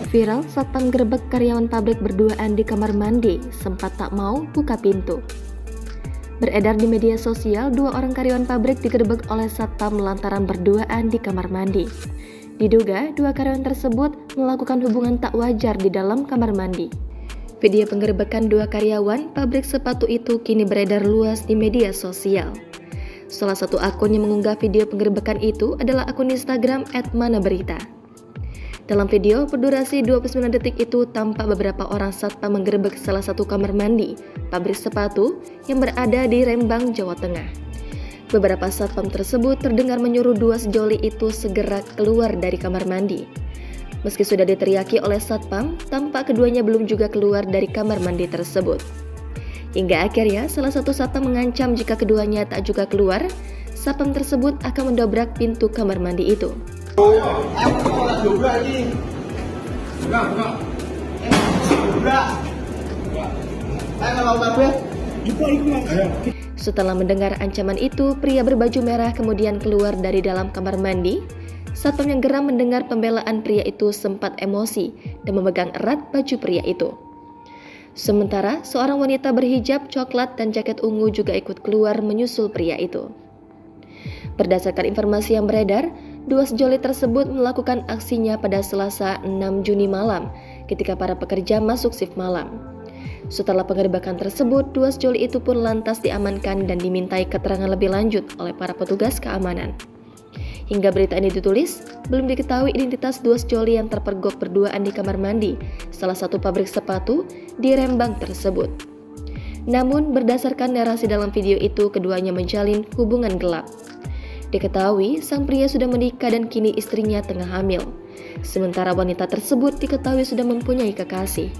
Viral satpam gerebek karyawan pabrik berduaan di kamar mandi, sempat tak mau buka pintu. Beredar di media sosial, 2 orang karyawan pabrik digerebek oleh satpam lantaran berduaan di kamar mandi. Diduga, 2 karyawan tersebut melakukan hubungan tak wajar di dalam kamar mandi. Video penggerebekan 2 karyawan pabrik sepatu itu kini beredar luas di media sosial. Salah satu akun yang mengunggah video penggerebekan itu adalah akun Instagram @manaberita. Dalam video berdurasi 29 detik itu tampak beberapa orang satpam menggerebek salah satu kamar mandi pabrik sepatu yang berada di Rembang, Jawa Tengah. Beberapa satpam tersebut terdengar menyuruh 2 sejoli itu segera keluar dari kamar mandi. Meski sudah diteriaki oleh satpam, tampak keduanya belum juga keluar dari kamar mandi tersebut. Hingga akhirnya salah satu satpam mengancam jika keduanya tak juga keluar, satpam tersebut akan mendobrak pintu kamar mandi itu. Setelah mendengar ancaman itu, pria berbaju merah kemudian keluar dari dalam kamar mandi. Satpam yang geram mendengar pembelaan pria itu sempat emosi dan memegang erat baju pria itu. Sementara seorang wanita berhijab coklat dan jaket ungu juga ikut keluar menyusul pria itu. Berdasarkan informasi yang beredar, 2 sejoli tersebut melakukan aksinya pada Selasa 6 Juni malam ketika para pekerja masuk shift malam. Setelah penggerebekan tersebut, 2 sejoli itu pun lantas diamankan dan dimintai keterangan lebih lanjut oleh para petugas keamanan. Hingga berita ini ditulis, belum diketahui identitas 2 sejoli yang terpergok berduaan di kamar mandi salah satu pabrik sepatu di Rembang tersebut. Namun, berdasarkan narasi dalam video itu, keduanya menjalin hubungan gelap. Diketahui, sang pria sudah menikah dan kini istrinya tengah hamil. Sementara wanita tersebut diketahui sudah mempunyai kekasih.